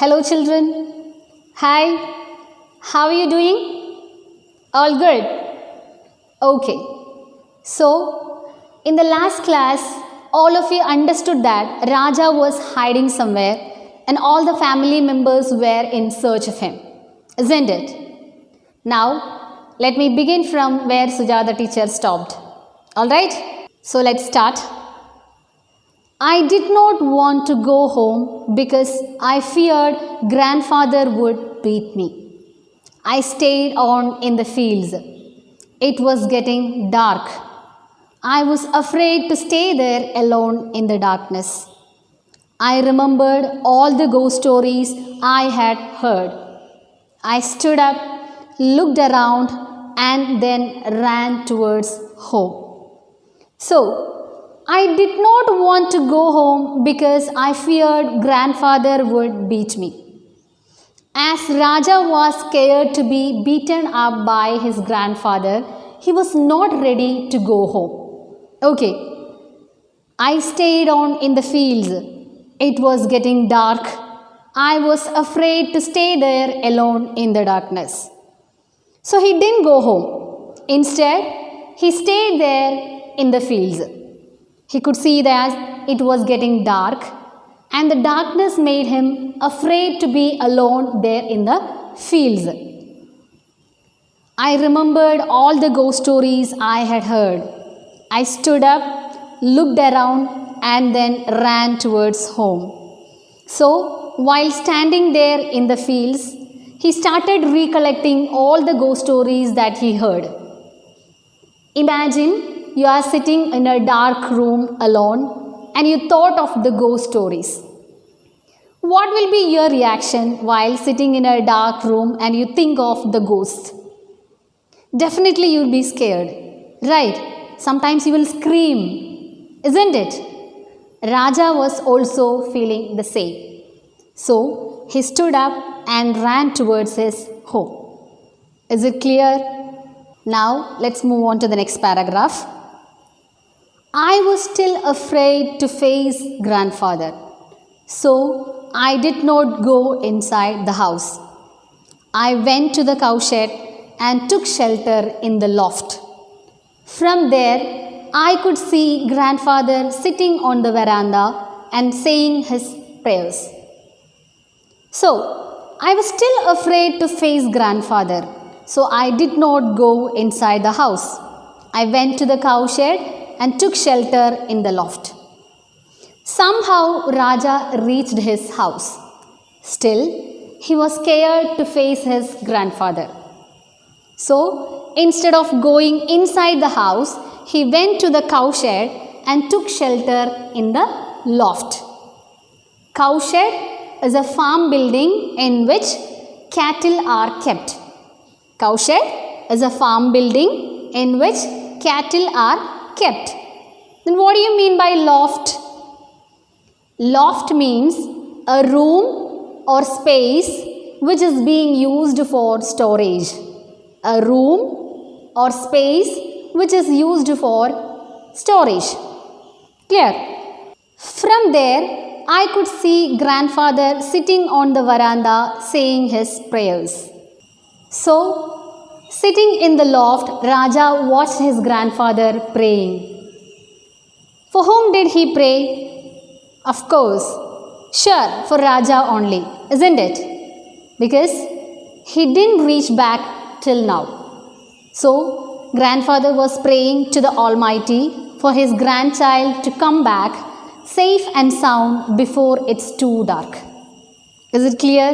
Hello children. Hi. How are you doing? All good? Okay. So, in the last class, all of you understood that Raja was hiding somewhere and all the family members were in search of him. Isn't it? Now, let me begin from where Sujata teacher stopped. Alright? So, let's start. I did not want to go home because I feared grandfather would beat me. I stayed on in the fields. It was getting dark. I was afraid to stay there alone in the darkness. I remembered all the ghost stories I had heard. I stood up, looked around, and then ran towards home. So, I did not want to go home because I feared grandfather would beat me. As Raja was scared to be beaten up by his grandfather, he was not ready to go home. Okay, I stayed on in the fields. It was getting dark. I was afraid to stay there alone in the darkness. So he didn't go home. Instead, he stayed there in the fields. He could see that it was getting dark and the darkness made him afraid to be alone there in the fields. I remembered all the ghost stories I had heard. I stood up, looked around, and then ran towards home. So, while standing there in the fields, he started recollecting all the ghost stories that he heard. Imagine you are sitting in a dark room alone and you thought of the ghost stories. What will be your reaction while sitting in a dark room and you think of the ghost? Definitely you will be scared, right? Sometimes you will scream, isn't it? Raja was also feeling the same. So he stood up and ran towards his home. Is it clear? Now let's move on to the next paragraph. I was still afraid to face grandfather, so I did not go inside the house. I went to the cowshed and took shelter in the loft. From there, I could see grandfather sitting on the veranda and saying his prayers. So, I was still afraid to face grandfather, so I did not go inside the house. I went to the cowshed and took shelter in the loft. Somehow Raja reached his house. Still, he was scared to face his grandfather. So, instead of going inside the house, he went to the cowshed and took shelter in the loft. Cowshed is a farm building in which cattle are kept. Cowshed is a farm building in which cattle are kept. Then what do you mean by loft? Loft means a room or space which is being used for storage. A room or space which is used for storage. Clear? From there, I could see grandfather sitting on the veranda saying his prayers. So, sitting in the loft, Raja watched his grandfather praying. For whom did he pray? Of course, sure, for Raja only, isn't it? Because he didn't reach back till now. So, grandfather was praying to the Almighty for his grandchild to come back safe and sound before it's too dark. Is it clear?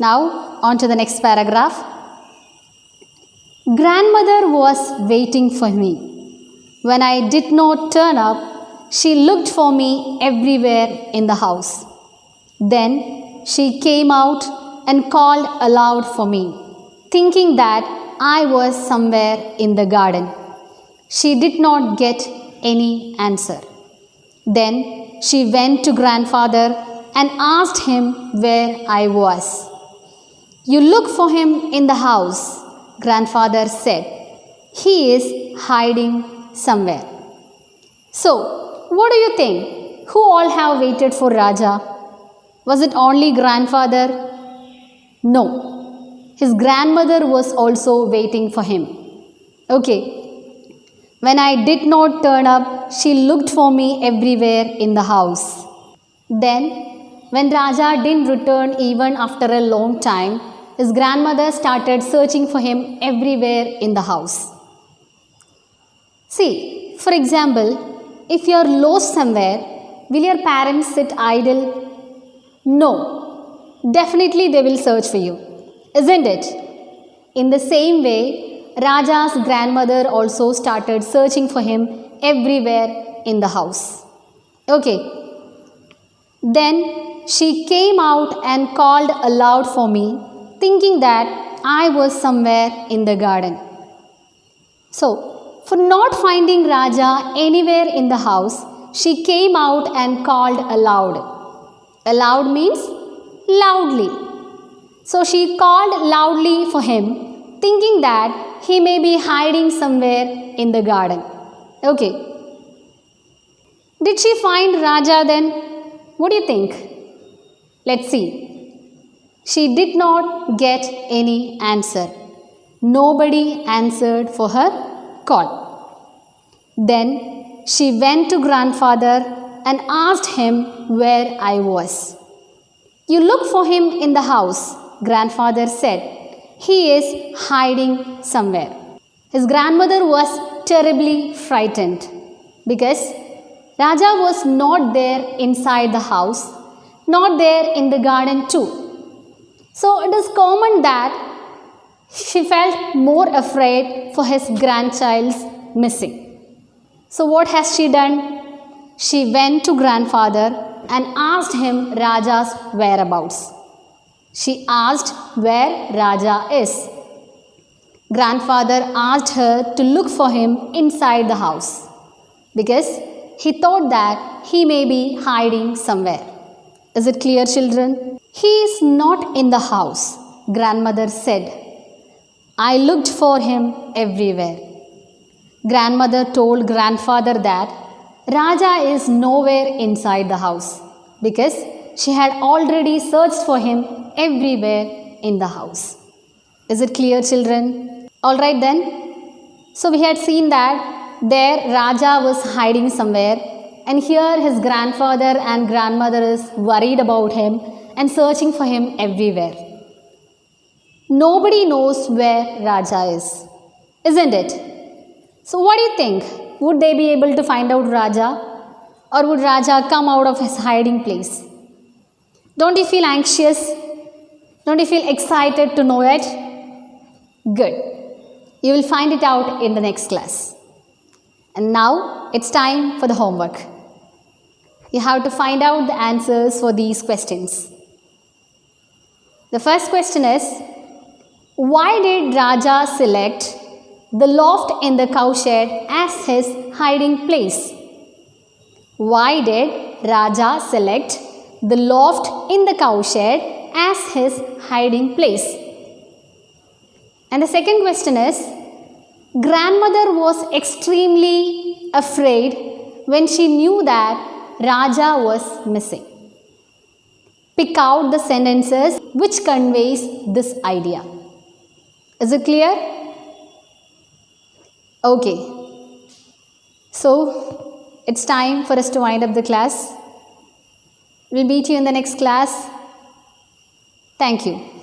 Now, on to the next paragraph. Grandmother was waiting for me. When I did not turn up, she looked for me everywhere in the house. Then she came out and called aloud for me, thinking that I was somewhere in the garden. She did not get any answer. Then she went to grandfather and asked him where I was. You look for him in the house, grandfather said. He is hiding somewhere. So, what do you think? Who all have waited for Raja? Was it only grandfather? No. His grandmother was also waiting for him. Okay. When I did not turn up, she looked for me everywhere in the house. Then, when Raja didn't return even after a long time, his grandmother started searching for him everywhere in the house. See, for example, if you are lost somewhere, will your parents sit idle? No. Definitely they will search for you, isn't it? In the same way, Raja's grandmother also started searching for him everywhere in the house. Okay. Then she came out and called aloud for me, thinking that I was somewhere in the garden. So, for not finding Raja anywhere in the house, she came out and called aloud. Aloud means loudly. So she called loudly for him, thinking that he may be hiding somewhere in the garden. Okay. Did she find Raja then? What do you think? Let's see. She did not get any answer. Nobody answered for her call. Then she went to grandfather and asked him where I was. You look for him in the house, grandfather said. He is hiding somewhere. His grandmother was terribly frightened because Raja was not there inside the house, not there in the garden too. So it is common that she felt more afraid for his grandchild's missing. So what has she done? She went to grandfather and asked him Raja's whereabouts. She asked where Raja is. Grandfather asked her to look for him inside the house because he thought that he may be hiding somewhere. Is it clear, children? He is not in the house, grandmother said. I looked for him everywhere. Grandmother told grandfather that Raja is nowhere inside the house because she had already searched for him everywhere in the house. Is it clear, children? Alright then. So we had seen that there Raja was hiding somewhere, and here his grandfather and grandmother is worried about him and searching for him everywhere. Nobody knows where Raja is, isn't it? So what do you think? Would they be able to find out Raja? Or would Raja come out of his hiding place? Don't you feel anxious? Don't you feel excited to know it? Good. You will find it out in the next class. And now it's time for the homework. You have to find out the answers for these questions. The first question is, why did Raja select the loft in the cowshed as his hiding place? Why did Raja select the loft in the cowshed as his hiding place? And the second question is, grandmother was extremely afraid when she knew that Raja was missing. Pick out the sentences which conveys this idea. Is it clear? Okay. So, it's time for us to wind up the class. We'll meet you in the next class. Thank you.